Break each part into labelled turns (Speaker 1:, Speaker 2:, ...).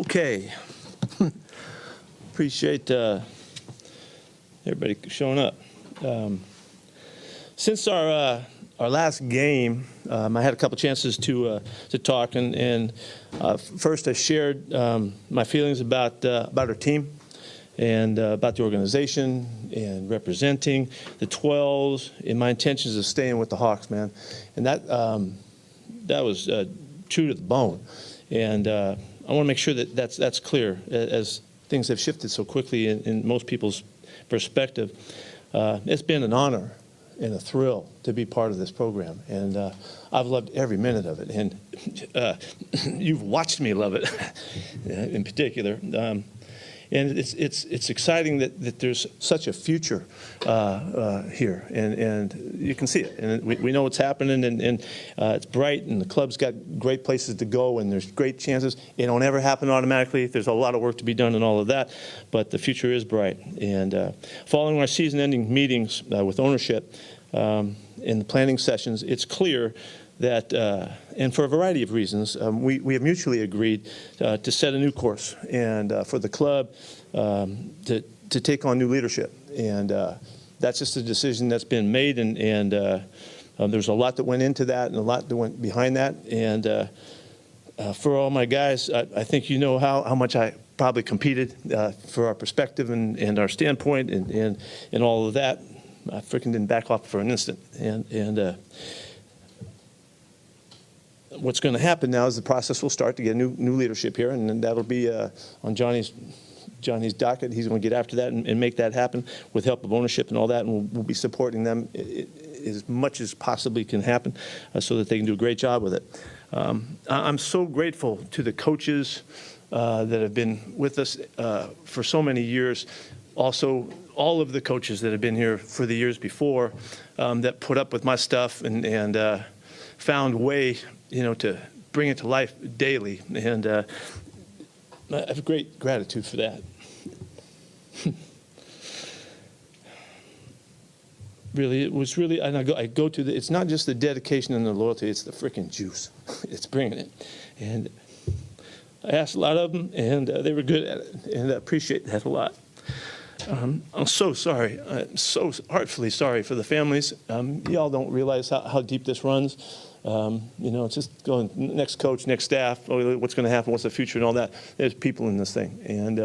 Speaker 1: Okay. Appreciate everybody showing up. Since our last game, I had a couple chances to talk, and first I shared my feelings about our team and about the organization and representing the 12s and my intentions of staying with the Hawks, man. And that was true to the bone. And I want to make sure that that's clear as things have shifted so quickly in most people's perspective. It's been an honor and a thrill to be part of this program, and I've loved every minute of it. And you've watched me love it, in particular. And it's exciting that there's such a future here, and you can see it. And we know what's happening, and it's bright, and the club's got great places to go, and there's great chances. It don't ever happen automatically. There's a lot of work to be done and all of that, but the future is bright. And following our season-ending meetings with ownership in the planning sessions, it's clear that, and for a variety of reasons, we have mutually agreed to set a new course and for the club to take on new leadership. And that's just a decision that's been made, and there's a lot that went into that and a lot that went behind that. And for all my guys, I think you know how much I probably competed for our perspective and our standpoint and all of that. I freaking didn't back off for an instant. And what's going to happen now is the process will start to get new leadership here, and then that'll be on Johnny's docket. He's going to get after that and make that happen with help of ownership and all that, and we'll be supporting them as much as possibly can happen so that they can do a great job with it. I'm so grateful to the coaches that have been with us for so many years. Also, all of the coaches that have been here for the years before that put up with my stuff and found way, to bring it to life daily, and I have great gratitude for that. Really, it was really, and I go to it's not just the dedication and the loyalty, it's the freaking juice. It's bringing it. And I asked a lot of them, and they were good at it, and I appreciate that a lot. I'm so sorry. I'm so heartfully sorry for the families. Y'all don't realize how deep this runs. It's just going next coach, next staff, what's going to happen, what's the future and all that. There's people in this thing, and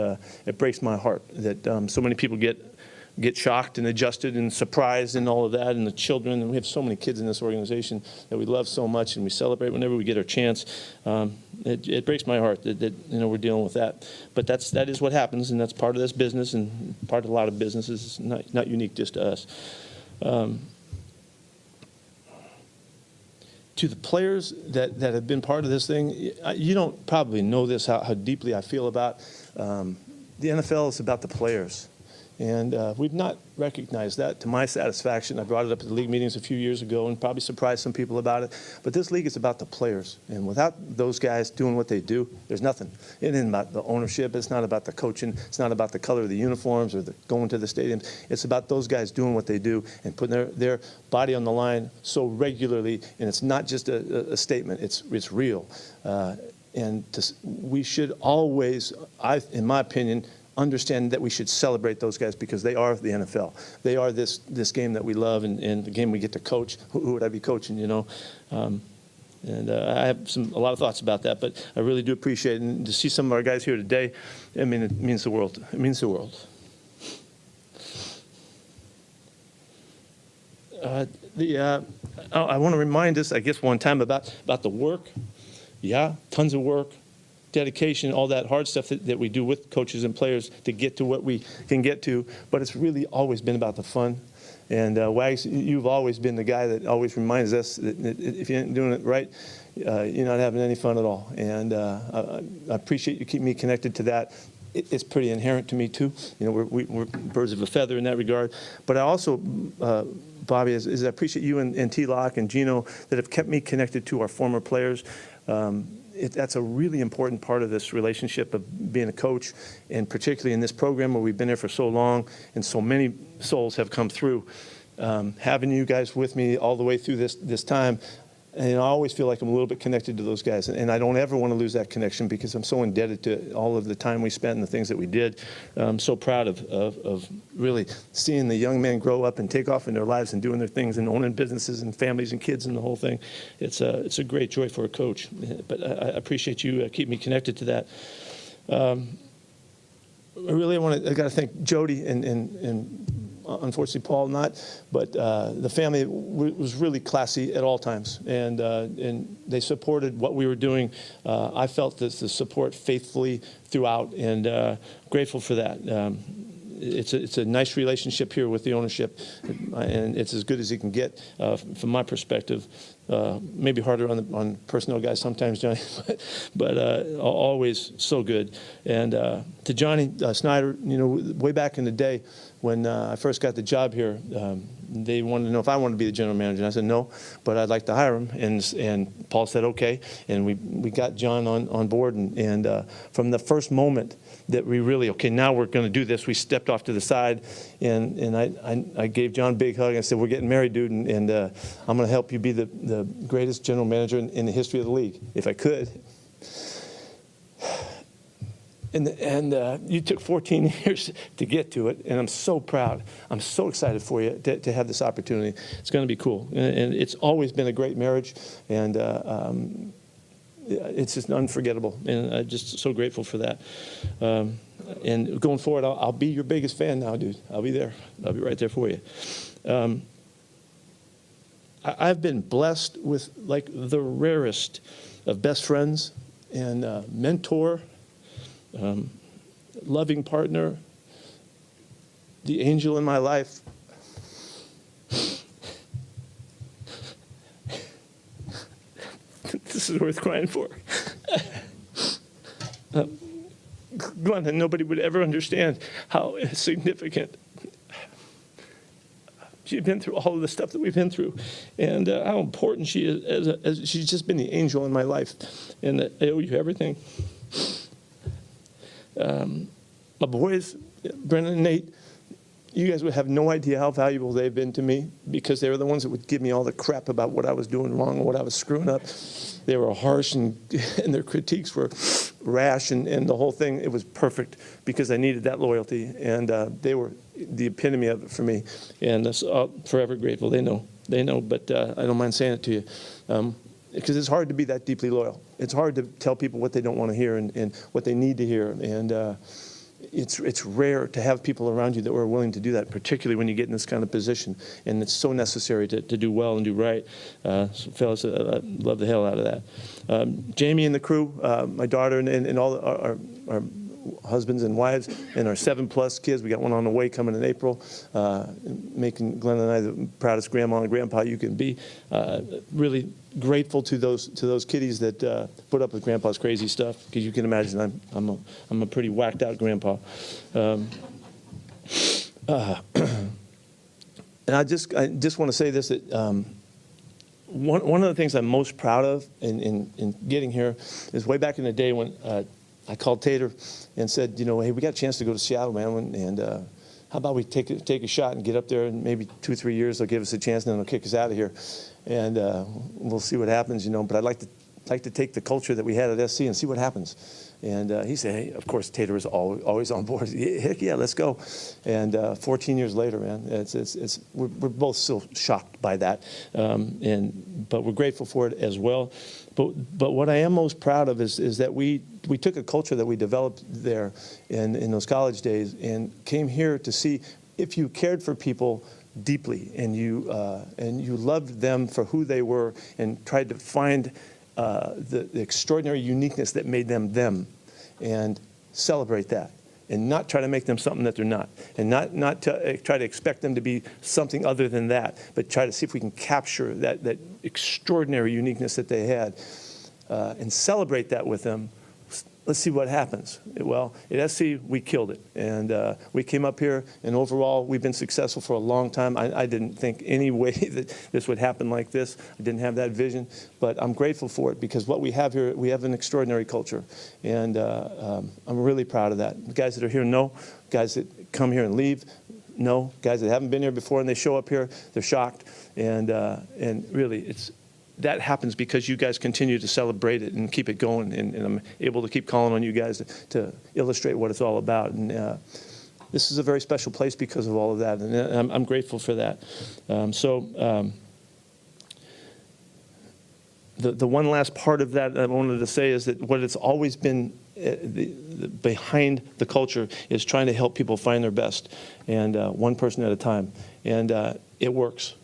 Speaker 1: it breaks my heart that so many people get shocked and adjusted and surprised and all of that, and the children, and we have so many kids in this organization that we love so much and we celebrate whenever we get our chance. It breaks my heart that we're dealing with that, but that is what happens, and that's part of this business and part of a lot of businesses. It's not unique just to us. To the players that have been part of this thing, you don't probably know this, how deeply I feel about the NFL is about the players. And we've not recognized that to my satisfaction. I brought it up at the league meetings a few years ago and probably surprised some people about it. But this league is about the players. And without those guys doing what they do, there's nothing. It isn't about the ownership. It's not about the coaching. It's not about the color of the uniforms or going to the stadiums. It's about those guys doing what they do and putting their body on the line so regularly. And it's not just a statement. It's real. We should always, in my opinion, understand that we should celebrate those guys because they are the NFL. They are this game that we love and the game we get to coach. Who would I be coaching, And I have a lot of thoughts about that, but I really do appreciate it. And to see some of our guys here today, it means the world. It means the world. I want to remind us, I guess, one time about the work. Yeah, tons of work. Dedication, all that hard stuff that we do with coaches and players to get to what we can get to, but it's really always been about the fun. And Wags, you've always been the guy that always reminds us that if you ain't doing it right, you're not having any fun at all. And I appreciate you keeping me connected to that. It's pretty inherent to me too. We're birds of a feather in that regard. But I also, Bobby, is I appreciate you and T-Lock and Gino that have kept me connected to our former players. That's a really important part of this relationship of being a coach, and particularly in this program where we've been there for so long and so many souls have come through. Having you guys with me all the way through this time, And I always feel like I'm a little bit connected to those guys. And I don't ever want to lose that connection because I'm so indebted to all of the time we spent and the things that we did. I'm so proud of really seeing the young men grow up and take off in their lives and doing their things and owning businesses and families and kids and the whole thing. It's a great joy for a coach. But I appreciate you keeping me connected to that. I got to thank Jody and unfortunately Paul not, but the family was really classy at all times, and they supported what we were doing. I felt the support faithfully throughout, and grateful for that. It's a nice relationship here with the ownership, and it's as good as you can get from my perspective. Maybe harder on personnel guys sometimes, Johnny, but always so good. And to Johnny Snyder, way back in the day when I first got the job here, they wanted to know if I wanted to be the general manager. And I said no, but I'd like to hire him. And Paul said okay, and we got John on board. And from the first moment that we really, okay, now we're going to do this, we stepped off to the side, and I gave John a big hug. I said, we're getting married, dude, and I'm going to help you be the greatest general manager in the history of the league, if I could. And you took 14 years to get to it, and I'm so proud. I'm so excited for you to have this opportunity. It's going to be cool, and it's always been a great marriage, and it's just unforgettable, and I'm just so grateful for that. And going forward, I'll be your biggest fan now, dude. I'll be there. I'll be right there for you. I've been blessed with like the rarest of best friends and mentor, loving partner, the angel in my life. This is worth crying for. Glenda, nobody would ever understand how significant she's been through all of the stuff that we've been through, and how important she is. As she's just been the angel in my life, and I owe you everything. My boys, Brendan and Nate, you guys would have no idea how valuable they've been to me, because they were the ones that would give me all the crap about what I was doing wrong or what I was screwing up. They were harsh, and their critiques were rash, and the whole thing, it was perfect because I needed that loyalty, and they were the epitome of it for me, and so I'm forever grateful. They know, but I don't mind saying it to you, because it's hard to be that deeply loyal. It's hard to tell people what they don't want to hear and what they need to hear, and it's rare to have people around you that were willing to do that, particularly when you get in this kind of position, and it's so necessary to do well and do right. So fellas, I love the hell out of that. Jamie and the crew, my daughter and all our husbands and wives, and our 7+ kids. We got one on the way coming in April, making Glenn and I the proudest grandma and grandpa you can be. Really grateful to those kiddies that put up with grandpa's crazy stuff, because you can imagine I'm a pretty whacked out grandpa. And I just want to say this, that one of the things I'm most proud of in getting here is way back in the day when I called Tater and said, hey, we got a chance to go to Seattle, man, and how about we take a shot and get up there, and maybe 2-3 years they'll give us a chance, and then they'll kick us out of here, and we'll see what happens, But I'd like to take the culture that we had at SC and see what happens. And he said, hey, of course, Tater is always on board. Heck yeah, let's go. And 14 years later, man, we're both still shocked by that, but we're grateful for it as well. But what I am most proud of is that we took a culture that we developed there in those college days and came here to see if you cared for people deeply and you loved them for who they were and tried to find the extraordinary uniqueness that made them them, and celebrate that, and not try to make them something that they're not, and not to try to expect them to be something other than that, but try to see if we can capture that extraordinary uniqueness that they had, and celebrate that with them. Let's see what happens. Well, at SC, we killed it. And we came up here, and overall, we've been successful for a long time. I didn't think any way that this would happen like this. I didn't have that vision. But I'm grateful for it, because what we have here, we have an extraordinary culture. And I'm really proud of that. The guys that are here know. Guys that come here and leave know. Guys that haven't been here before and they show up here, they're shocked. And really, that happens because you guys continue to celebrate it and keep it going, and I'm able to keep calling on you guys to illustrate what it's all about. And this is a very special place because of all of that, and I'm grateful for that. The one last part of that I wanted to say is that what it's always been behind the culture is trying to help people find their best, and one person at a time. And it works.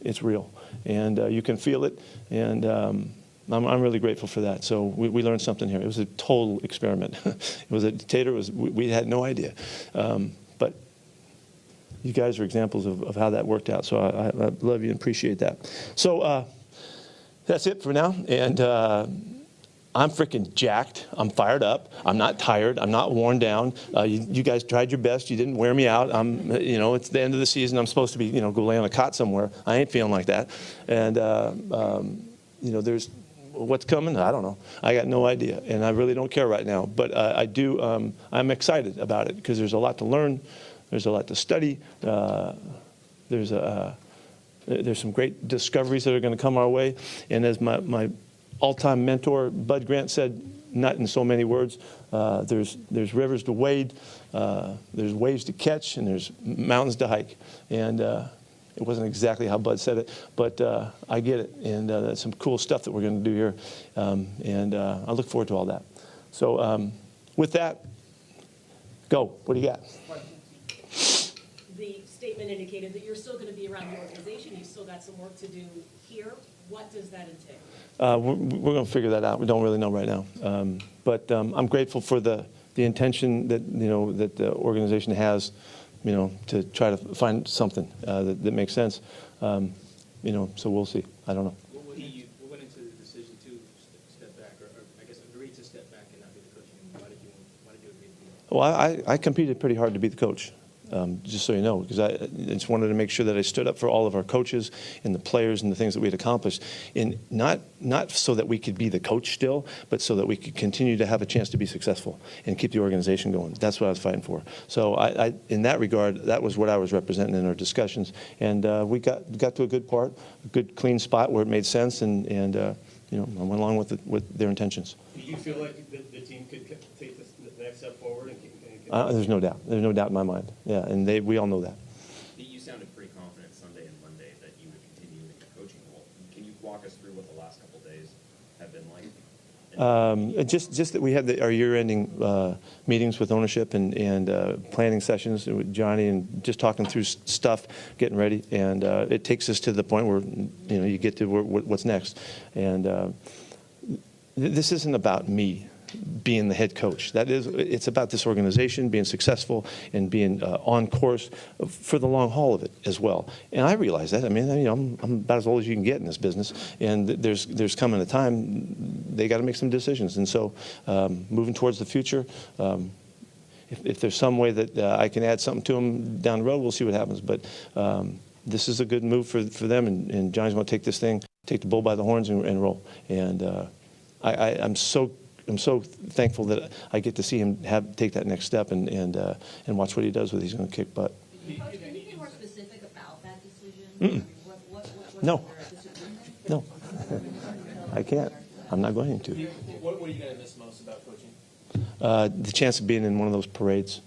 Speaker 1: It's real. And you can feel it. And I'm really grateful for that. So we learned something here. It was a total experiment. It was a dictator. We had no idea. But you guys are examples of how that worked out. So I love you and appreciate that. So that's it for now. And I'm freaking jacked. I'm fired up. I'm not tired. I'm not worn down. You guys tried your best. You didn't wear me out. It's the end of the season. I'm supposed to be, go lay on a cot somewhere. I ain't feeling like that. And, there's what's coming. I don't know. I got no idea. And I really don't care right now. But I do. I'm excited about it because there's a lot to learn. There's a lot to study. There's some great discoveries that are going to come our way. And as my all-time mentor, Bud Grant, said, not in so many words, there's rivers to wade, there's waves to catch, and there's mountains to hike. And it wasn't exactly how Bud said it, but I get it. And that's some cool stuff that we're going to do here. And I look forward to all that. So with that, go. What do you got?
Speaker 2: The statement indicated that you're still going to be around the organization. You've still got some work to do here. What does that entail?
Speaker 1: We're going to figure that out. We don't really know right now. But I'm grateful for the intention that, that the organization has, to try to find something that makes sense. So we'll see. I don't know.
Speaker 3: What went into the decision to step back, or I guess agree to step back and not be the coach anymore? Why did you agree to do that?
Speaker 1: Well, I competed pretty hard to be the coach. Just so you know, because I just wanted to make sure that I stood up for all of our coaches and the players and the things that we had accomplished, and not so that we could be the coach still, but so that we could continue to have a chance to be successful and keep the organization going. That's what I was fighting for. So I in that regard, that was what I was representing in our discussions, and we got to a good part, a good clean spot where it made sense, and I went along with their intentions.
Speaker 3: Do you feel like the team could take the next step forward and
Speaker 1: There's no doubt. There's no doubt in my mind. Yeah, and we all know that.
Speaker 4: You sounded pretty confident Sunday and Monday that you would continue in your coaching role. Can you walk us through what the last couple of days have been like?
Speaker 1: Just that we had our year-ending meetings with ownership and planning sessions with Johnny, and just talking through stuff, getting ready, and it takes us to the point where you get to what's next. And this isn't about me being the head coach. It's about this organization being successful and being on course for the long haul of it as well. And I realize that. I mean, I'm about as old as you can get in this business, and there's coming a time they got to make some decisions. And so, moving towards the future, if there's some way that I can add something to them down the road, we'll see what happens. But this is a good move for them, and Johnny's going to take this thing, take the bull by the horns, and roll. And I'm so thankful that I get to see him take that next step and watch what he does with it. He's going to kick butt.
Speaker 5: Coach, can you be more specific about that decision?
Speaker 1: No. No. I can't. I'm not going to.
Speaker 3: What were you going to miss most about coaching?
Speaker 1: The chance of being in one of those parades.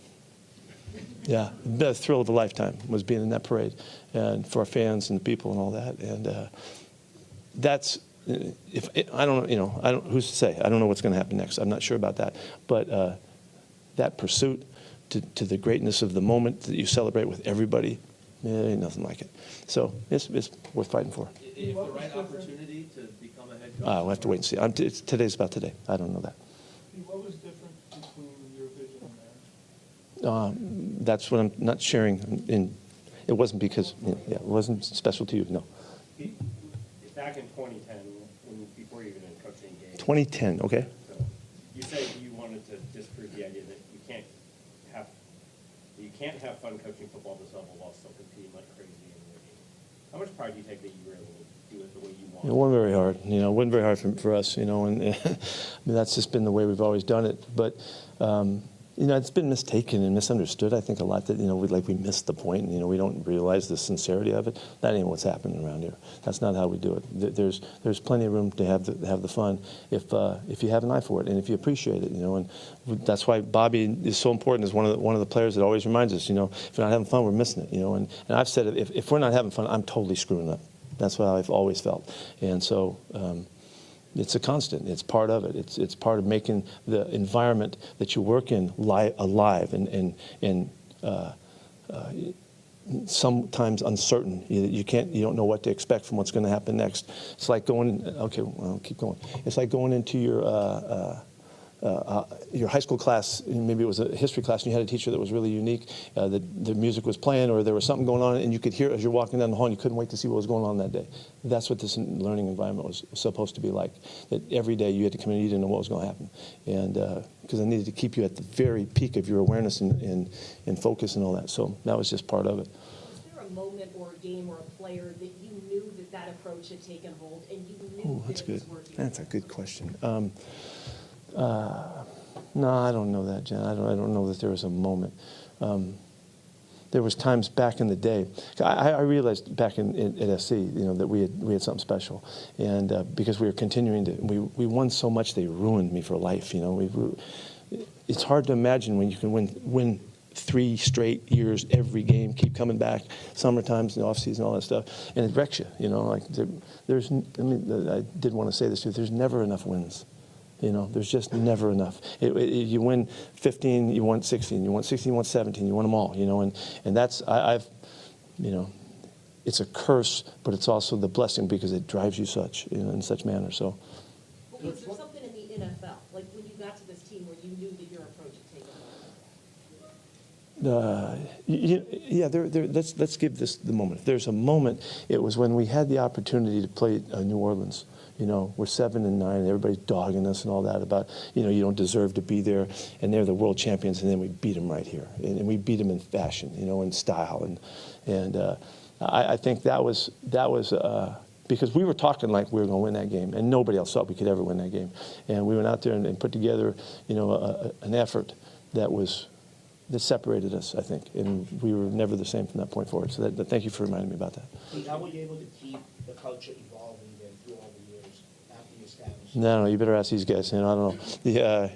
Speaker 1: Yeah, the thrill of a lifetime was being in that parade, and for our fans and the people and all that. And that's. I don't know, who's to say? I don't know what's going to happen next. I'm not sure about that. But that pursuit to the greatness of the moment that you celebrate with everybody, ain't nothing like it. So it's worth fighting for.
Speaker 3: If the right opportunity to become a head coach?
Speaker 1: We'll have to wait and see. Today's about today. I don't know that.
Speaker 6: What was different between your vision and theirs?
Speaker 1: That's what I'm not sharing. It wasn't because, it wasn't special to you, no.
Speaker 7: Back in 2010, before you even in coaching games.
Speaker 1: 2010, okay.
Speaker 7: So you said you wanted to disprove the idea that you can't have fun coaching football at this level while still competing like crazy in the game. How much pride do you take that you were able to do it the way you wanted?
Speaker 1: It wasn't very hard. It wasn't very hard for us, and I mean, that's just been the way we've always done it. But it's been mistaken and misunderstood, I think, a lot, that, we missed the point, and, we don't realize the sincerity of it. That ain't what's happening around here. That's not how we do it. There's plenty of room to have the fun if you have an eye for it and if you appreciate it, and that's why Bobby is so important as one of the players that always reminds us, if we're not having fun, we're missing it, and I've said it, if we're not having fun, I'm totally screwing up. That's what I've always felt. And so, it's a constant. It's part of it. It's part of making the environment that you work in alive and sometimes uncertain. You don't know what to expect from what's going to happen next. It's like going. Okay, well, keep going. It's like going into your high school class. Maybe it was a history class, and you had a teacher that was really unique. The music was playing, or there was something going on, and you could hear it as you're walking down the hall, and you couldn't wait to see what was going on that day. That's what this learning environment was supposed to be like. That every day you had to come in, and you didn't know what was going to happen, and because I needed to keep you at the very peak of your awareness and focus and all that. So that was just part of it.
Speaker 2: Was there a moment or a game or a player that you knew that approach had taken hold, and you knew
Speaker 1: That's
Speaker 2: that it
Speaker 1: good.
Speaker 2: was working?
Speaker 1: That's a good question. No, I don't know that, Jen. I don't know that there was a moment. There was times back in the day. I realized back at SC, that we had something special, and because we were continuing to, we won so much they ruined me for life. It's hard to imagine when you can win 3 straight years, every game, keep coming back, summer times, the off season, all that stuff, and it wrecks you. I did want to say this too. There's never enough wins. There's just never enough. You win 15, you won 16. You won 16, you won 17. You won them all. And that's it's a curse, but it's also the blessing because it drives you in such manner. So.
Speaker 2: But was there something in the NFL, like when you got to this team, where you knew that your approach had taken hold?
Speaker 1: Let's give this the moment. If there's a moment, it was when we had the opportunity to play New Orleans. We're 7-9, and everybody's dogging us and all that about, you don't deserve to be there, and they're the world champions, and then we beat them right here, and we beat them in fashion, in style, and I think that was because we were talking like we were going to win that game, and nobody else thought we could ever win that game, and we went out there and put together, an effort that separated us, I think, and we were never the same from that point forward. So thank you for reminding me about that.
Speaker 8: How were you able to keep the culture evolving then through all the years after you established?
Speaker 1: No, you better ask these guys. I don't know.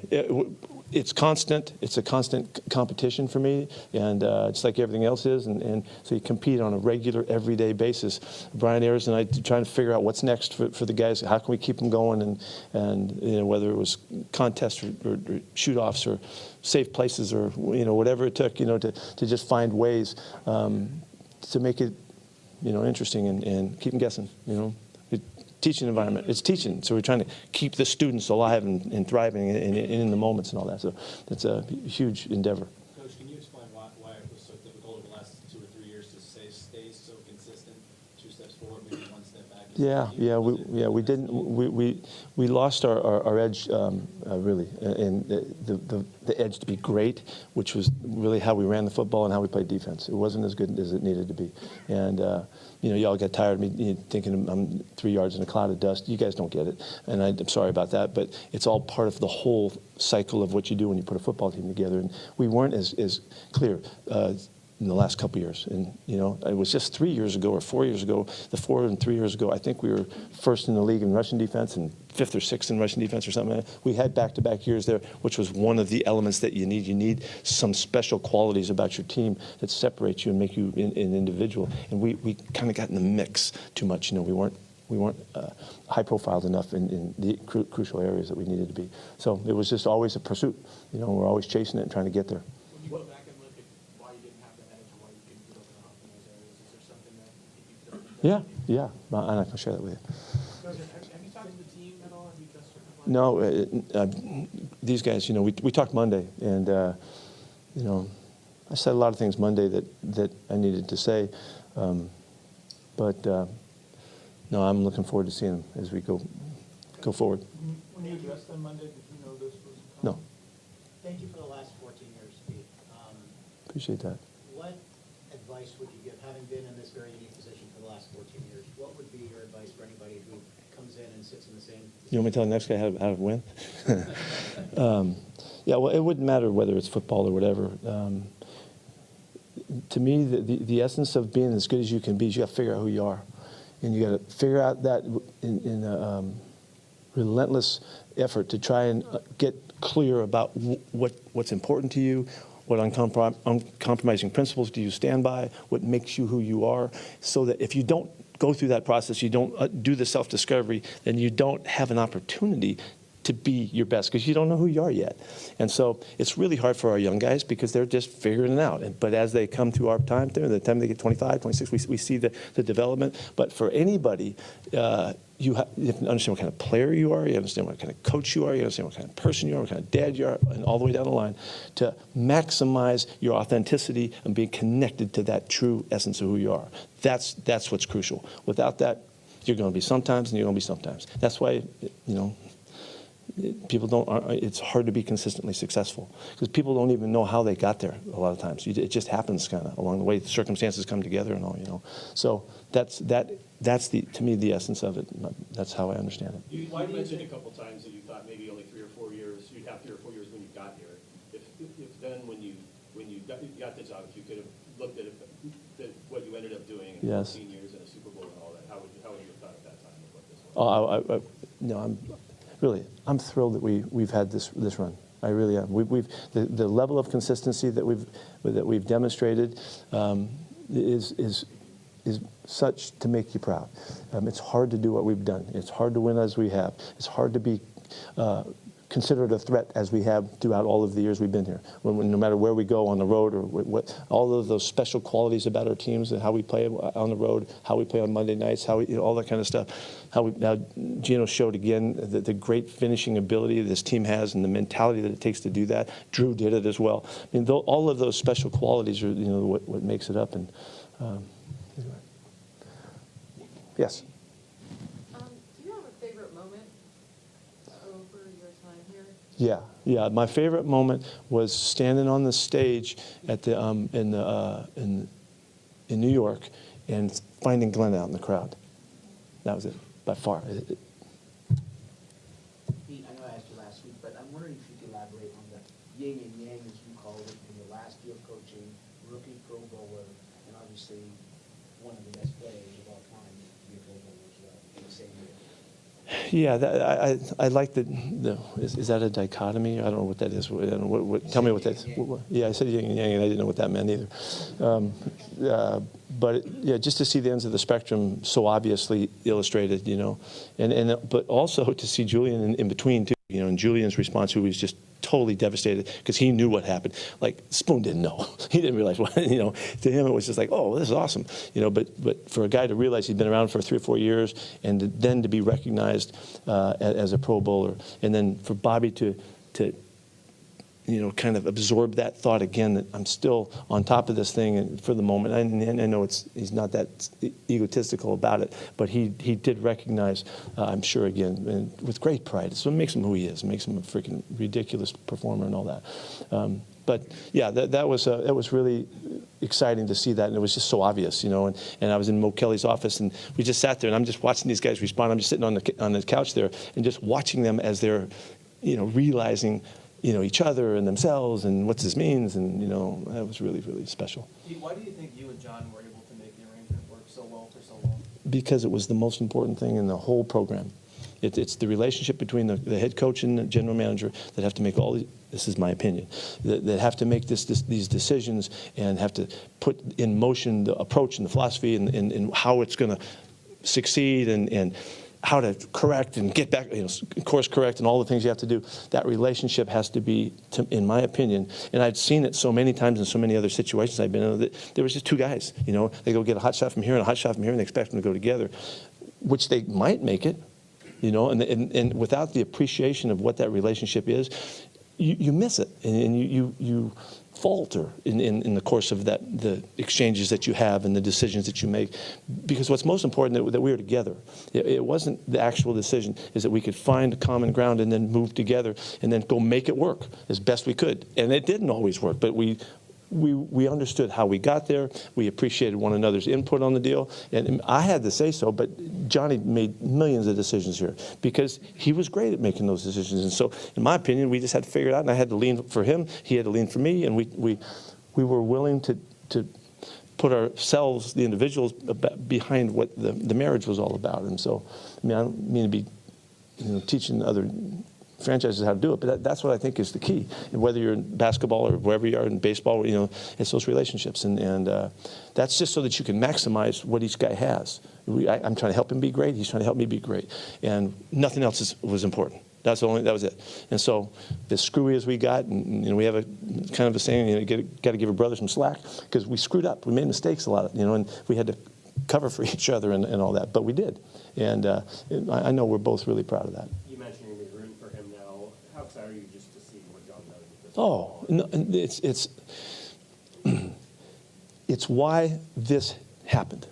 Speaker 1: It's constant. It's a constant competition for me, and just like everything else is. And so you compete on a regular, everyday basis. Brian Ayers and I trying to figure out what's next for the guys. How can we keep them going? And whether it was contests or shoot-offs or safe places or whatever it took, to just find ways to make it interesting and keep them guessing. Teaching environment. It's teaching, so we're trying to keep the students alive and thriving in the moments and all that. So that's a huge endeavor.
Speaker 3: Coach, can you explain why it was so difficult over the last 2 or 3 years to stay so consistent, 2 steps forward, maybe 1 step back? We didn't. We lost our edge really, and the edge to be great, which was really how we ran the football and how we played defense. It wasn't as good as it needed to be, and y'all got tired of me thinking I'm 3 yards in a cloud of dust. You guys don't get it, and I'm sorry about that, but it's all part of the whole cycle of what you do when you put a football team together. And we weren't as clear in the last couple of years. And, it was just 3 years ago or 4 years ago, the 4 and 3 years ago, I think we were first in the league in rushing defense and 5th or 6th in rushing defense or something. We had back-to-back years there, which was one of the elements that you need. You need some special qualities about your team that separate you and make you an individual. And we kind of got in the mix too much. We weren't high-profiled enough in the crucial areas that we needed to be. So it was just always a pursuit. We're always chasing it and trying to get there.
Speaker 8: When you go back and look at why you didn't have the edge or why you couldn't get over in those areas, is there something that you feel?
Speaker 1: Yeah. And I can share that with you.
Speaker 8: Have you talked to the team at all? Have you just sort of
Speaker 1: No, these guys, we talked Monday, and, I said a lot of things Monday that I needed to say, but no, I'm looking forward to seeing them as we go forward.
Speaker 6: When you addressed them Monday, did you know this was coming?
Speaker 1: No,
Speaker 9: Thank you for the last 14 years, Pete.
Speaker 1: appreciate that.
Speaker 9: What advice would you give, having been in this very unique position for the last 14 years, what would be your advice for anybody who comes in and sits in the same position?
Speaker 1: You want me to tell the next guy how to win? Yeah, well, it wouldn't matter whether it's football or whatever. To me, the essence of being as good as you can be is you got to figure out who you are. And you got to figure out that in a relentless effort to try and get clear about what's important to you, what uncompromising principles do you stand by, what makes you who you are, so that if you don't go through that process, you don't do the self-discovery, then you don't have an opportunity to be your best because you don't know who you are yet. And so it's really hard for our young guys because they're just figuring it out. But as they come through our time, the time they get 25, 26, we see the development. But for anybody, you have to understand what kind of player you are, you understand what kind of coach you are, you understand what kind of person you are, what kind of dad you are, and all the way down the line to maximize your authenticity and being connected to that true essence of who you are. That's what's crucial. Without that, you're going to be sometimes and you're going to be sometimes. That's why, people don't. It's hard to be consistently successful because people don't even know how they got there. A lot of times, it just happens kind of along the way. The circumstances come together and all. So that's to me the essence of it. That's how I understand it.
Speaker 7: You mentioned a couple times that you thought maybe only 3 or 4 years. You'd have 3 or 4 years when you got here. If then when you got the job, if you could have looked at what you ended up doing in 14 years in a Super Bowl and all that, how would you have thought at that time of what this was?
Speaker 1: I'm thrilled that we've had this run. I really am. The level of consistency that we've demonstrated is such to make you proud. It's hard to do what we've done. It's hard to win as we have. It's hard to be considered a threat as we have throughout all of the years we've been here. No matter where we go on the road or what all of those special qualities about our teams and how we play on the road, how we play on Monday nights, all that kind of stuff. Now Gino showed again the great finishing ability this team has and the mentality that it takes to do that. Drew did it as well. I mean, all of those special qualities are what makes it up. And anyway. Yes.
Speaker 10: Do you have a favorite moment over your time here?
Speaker 1: Yeah. My favorite moment was standing on the stage at the in New York and finding Glenn out in the crowd. That was it, by far.
Speaker 11: Pete, I know I asked you last week, but I'm wondering if you could elaborate on the yin and yang, as you call it, in your last year of coaching, rookie Pro Bowler, and obviously one of the best players of all time to be a Pro Bowler as well in the same year.
Speaker 1: Yeah, I like is that a dichotomy? I don't know what that is. I don't know tell me what that is. Yeah, I said yin and yang, and I didn't know what that meant either. But just to see the ends of the spectrum so obviously illustrated, but also to see Julian in between too, and Julian's response, who was just totally devastated because he knew what happened. Like Spoon didn't know. He didn't realize what, to him it was just like, oh, this is awesome. But for a guy to realize he'd been around for 3 or 4 years and then to be recognized as a Pro Bowler, and then for Bobby to kind of absorb that thought again that I'm still on top of this thing and for the moment. And I know he's not that egotistical about it, but he did recognize, I'm sure again, and with great pride. It's what makes him who he is. It makes him a freaking ridiculous performer and all that. But yeah, that was really exciting to see that, and it was just so obvious, And I was in Mo Kelly's office, and we just sat there, and I'm just watching these guys respond. I'm just sitting on the couch there, and just watching them as they're, realizing, each other and themselves and what this means, and that was really, really special.
Speaker 8: Why do you think you and John were able to make the arrangement work so well for so long?
Speaker 1: Because it was the most important thing in the whole program. It's the relationship between the head coach and the general manager that have to make this is my opinion, that have to make these decisions and have to put in motion the approach and the philosophy and how it's going to succeed and how to correct and get back, course correct and all the things you have to do. That relationship has to be, in my opinion, and I've seen it so many times in so many other situations I've been in, that there was just 2 guys, they go get a hot shot from here and a hot shot from here and they expect them to go together, which they might make it, and without the appreciation of what that relationship is, you miss it, and you falter in the course of the exchanges that you have and the decisions that you make. Because what's most important that we were together. It wasn't the actual decision, is that we could find a common ground and then move together and then go make it work as best we could. And it didn't always work, but we we understood how we got there. We appreciated one another's input on the deal. And I had to say so, but Johnny made millions of decisions here because he was great at making those decisions. And so, in my opinion, we just had to figure it out. And I had to lean for him. He had to lean for me. And we were willing to put ourselves, the individuals, behind what the marriage was all about. And so, I mean, I don't mean to be teaching other franchises how to do it, but that's what I think is the key. And whether you're in basketball or wherever you are in baseball, it's those relationships, and that's just so that you can maximize what each guy has. I'm trying to help him be great. He's trying to help me be great, and nothing else was important. That was it. And so, as screwy as we got, and we have a kind of a saying, got to give a brother some slack because we screwed up. We made mistakes a lot, and we had to cover for each other and all that, but we did, and I know we're both really proud of that.
Speaker 8: You mentioned you're going to be rooting for him now. How excited are you just to see what John does with this?
Speaker 1: Oh, no, it's why this happened.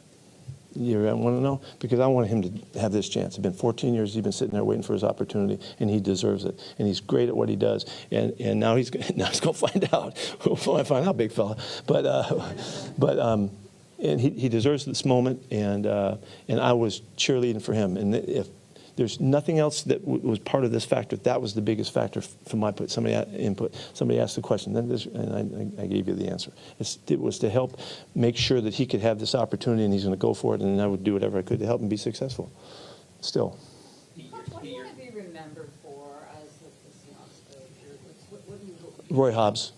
Speaker 1: You want to know? Because I want him to have this chance. It's been 14 years. He's been sitting there waiting for his opportunity, and he deserves it. And he's great at what he does. And now he's going to find out. We'll find out, big fella. And he deserves this moment. And I was cheerleading for him. And if there's nothing else that was part of this factor, that was the biggest factor from my input. Somebody asked the question, and I gave you the answer. It was to help make sure that he could have this opportunity, and he's going to go for it, and I would do whatever I could to help him be successful. Still.
Speaker 10: What do you want to be remembered for as the Seahawks coach? What do you hope?
Speaker 1: Roy Hobbs.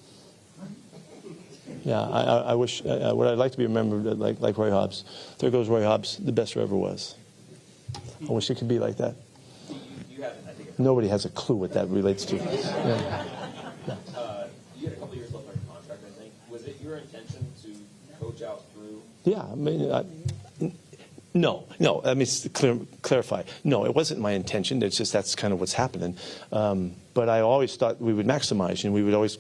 Speaker 1: Yeah, I wish. What I'd like to be remembered like Roy Hobbs. There goes Roy Hobbs, the best there ever was. I wish it could be like that. Nobody has a clue what that relates to. Yeah.
Speaker 4: You had a couple years left on your contract, I think. Was it your intention to coach out through?
Speaker 1: Yeah, I mean, no. Let me clarify. No, it wasn't my intention. It's just that's kind of what's happening. But I always thought we would maximize, and we would always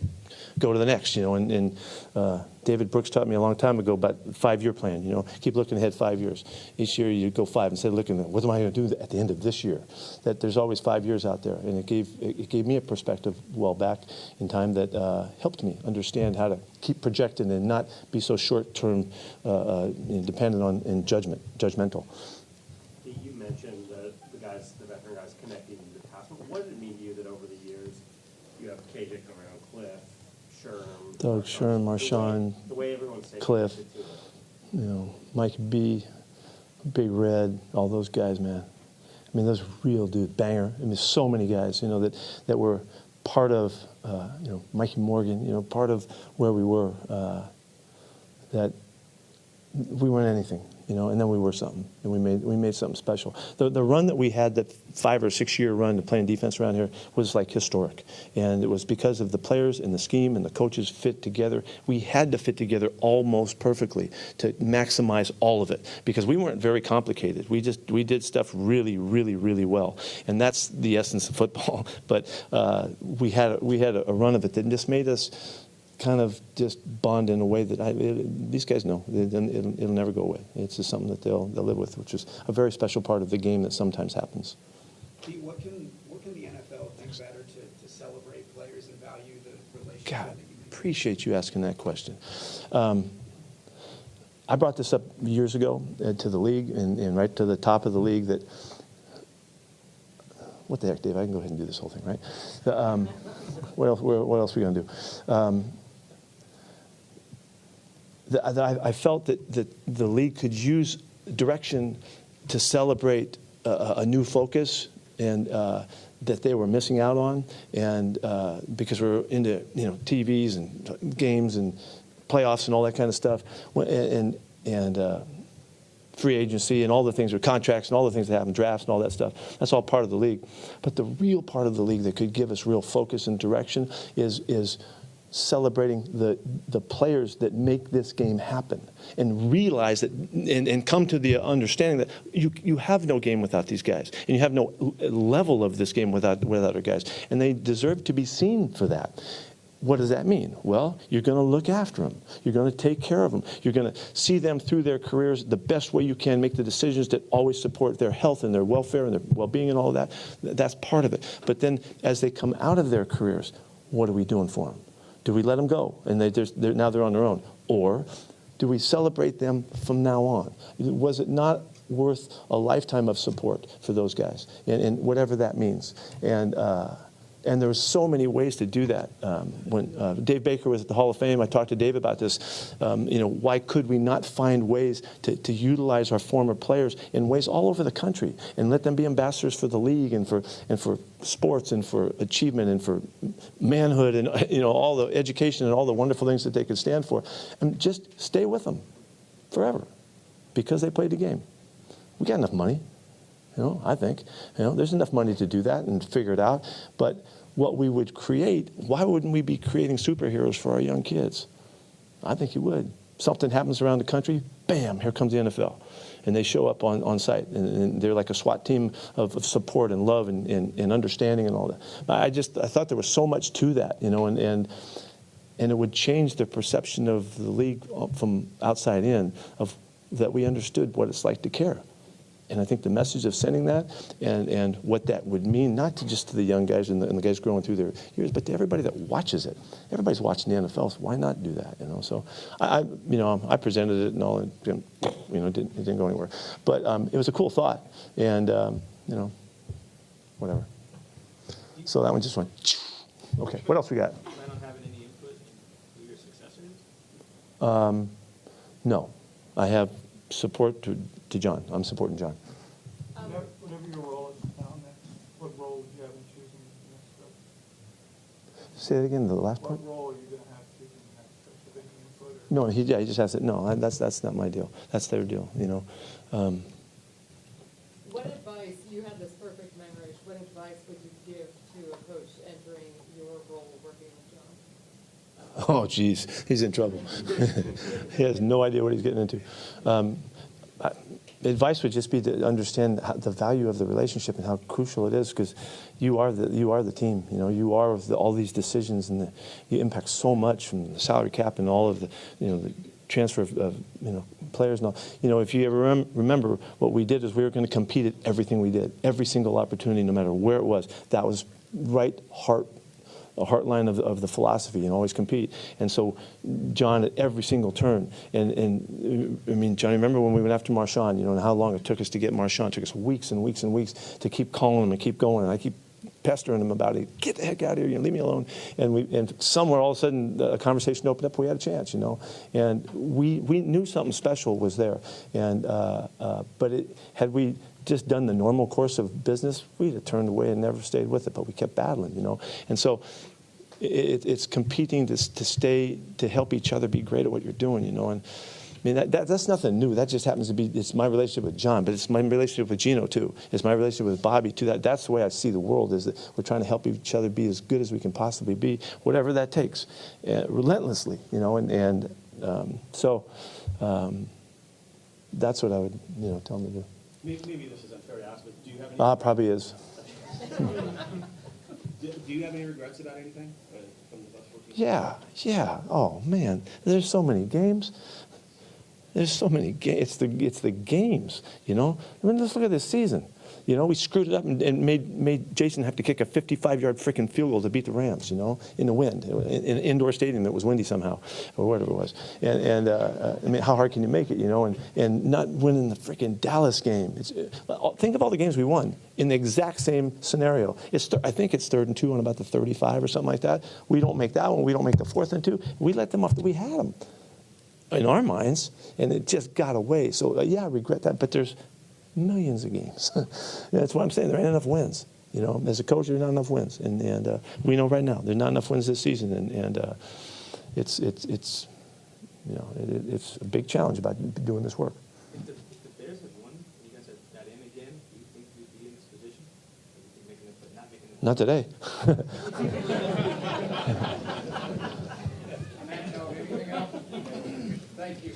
Speaker 1: go to the next. And David Brooks taught me a long time ago about the 5-year plan. Keep looking ahead 5 years. Each year you go 5 instead of looking at what am I going to do at the end of this year. That there's always 5 years out there, and it gave me a perspective well back in time that helped me understand how to keep projecting and not be so short-term dependent on and judgmental.
Speaker 8: You mentioned the veteran guys connecting the past. What did it mean to you that over the years you have KJ coming around, Cliff, Sherm,
Speaker 1: Doug, Sherm, Marshawn,
Speaker 8: the way everyone's
Speaker 1: Cliff, Mike B, Big Red, all those guys, man. I mean, those real dudes, Banger. I mean, so many guys, that were part of, Mikey Morgan, part of where we were, that we weren't anything. And then we were something, and we made something special. The run that we had, that 5 or 6 year run to playing defense around here, was like historic, and it was because of the players and the scheme and the coaches fit together. We had to fit together almost perfectly to maximize all of it because we weren't very complicated. We did stuff really, really, really well, and that's the essence of football. But we had a run of it that just made us kind of just bond in a way that these guys know it'll never go away. It's just something that they'll live with, which is a very special part of the game that sometimes happens.
Speaker 12: Pete, what can the NFL think better to celebrate players and value the relationship?
Speaker 1: God, appreciate you asking that question. I brought this up years ago to the league and right to the top of the league that. What the heck, Dave? I can go ahead and do this whole thing, right? What else are we going to do? I felt that the league could use direction to celebrate a new focus and that they were missing out on, and because we're into TVs and games and playoffs and all that kind of stuff, and free agency and all the things with contracts and all the things that happen, drafts and all that stuff. That's all part of the league. But the real part of the league that could give us real focus and direction is celebrating the players that make this game happen and realize that and come to the understanding that you have no game without these guys and you have no level of this game without our guys, and they deserve to be seen for that. What does that mean? Well, you're going to look after them. You're going to take care of them. You're going to see them through their careers the best way you can, make the decisions that always support their health and their welfare and their well-being and all of that. That's part of it. But then as they come out of their careers, what are we doing for them? Do we let them go and now they're on their own? Or do we celebrate them from now on? Was it not worth a lifetime of support for those guys, and whatever that means? And there were so many ways to do that. When Dave Baker was at the Hall of Fame, I talked to Dave about this. Why could we not find ways to utilize our former players in ways all over the country and let them be ambassadors for the league and for sports and for achievement and for manhood and all the education and all the wonderful things that they could stand for, and just stay with them forever because they played the game. We got enough money. I think, there's enough money to do that and figure it out. But what we would create, why wouldn't we be creating superheroes for our young kids? I think you would. Something happens around the country, bam, here comes the NFL. And they show up on site. And they're like a SWAT team of support and love and understanding and all that. I thought there was so much to that, and it would change the perception of the league from outside in that we understood what it's like to care. And I think the message of sending that and what that would mean, not just to the young guys and the guys growing through their years, but to everybody that watches it. Everybody's watching the NFL, so why not do that? So I presented it and all, and it didn't go anywhere. But it was a cool thought, and whatever. So that one just went. Okay, what else we got?
Speaker 3: Do you plan on having any input in who your successor is?
Speaker 1: No, I have support to John. I'm supporting John.
Speaker 6: Whatever your role is now next, what role would you have in choosing the next coach?
Speaker 1: Say it again, the last part?
Speaker 6: What role are you going to have choosing the next coach? Have any input? Or?
Speaker 1: No, he just has it. No, that's not my deal. That's their deal,
Speaker 10: What advice, you had this perfect memory, what advice would you give to a coach entering your role working with John?
Speaker 1: Oh, geez, he's in trouble. He has no idea what he's getting into. Advice would just be to understand the value of the relationship and how crucial it is, because you are the team. You are all these decisions, and you impact so much from the salary cap and all of the transfer of players and all. If you ever remember, what we did is we were going to compete at everything we did, every single opportunity, no matter where it was. That was a heartline of the philosophy, and always compete. And so John at every single turn, and I mean, Johnny, remember when we went after Marshawn, and how long it took us to get Marshawn? It took us weeks and weeks and weeks to keep calling him and keep going. And I keep pestering him about it. Get the heck out of here, leave me alone. And somewhere all of a sudden a conversation opened up, we had a chance, And we knew something special was there. And but had we just done the normal course of business, we'd have turned away and never stayed with it, but we kept battling, And so it's competing to help each other be great at what you're doing, And I mean, that's nothing new. That just happens to be, it's my relationship with John, but it's my relationship with Gino too. It's my relationship with Bobby too. That's the way I see the world, is that we're trying to help each other be as good as we can possibly be, whatever that takes, relentlessly, So that's what I would, tell them to do.
Speaker 7: Maybe this is unfair to ask, but do you have any?
Speaker 1: Probably is.
Speaker 7: Do you have any regrets about anything from the last 14?
Speaker 1: Yeah. Oh man, there's so many games. There's so many games. It's the games. I mean, let's look at this season. We screwed it up and made Jason have to kick a 55-yard freaking field goal to beat the Rams. In the wind, in an indoor stadium that was windy somehow, or whatever it was. And I mean, how hard can you make it? And not winning the freaking Dallas game. Think of all the games we won in the exact same scenario. I think it's 3rd and 2 on about the 35 or something like that. We don't make that one. We don't make the 4th and 2. We let them off. We had them in our minds, and it just got away. So I regret that. But there's millions of games. That's what I'm saying. There ain't enough wins. As a coach, there's not enough wins, and we know right now there's not enough wins this season, and it's a big challenge about doing this work.
Speaker 3: If the Bears had won, you guys had got in again, do you think you'd be in this position?
Speaker 1: Not today.
Speaker 11: Thank you.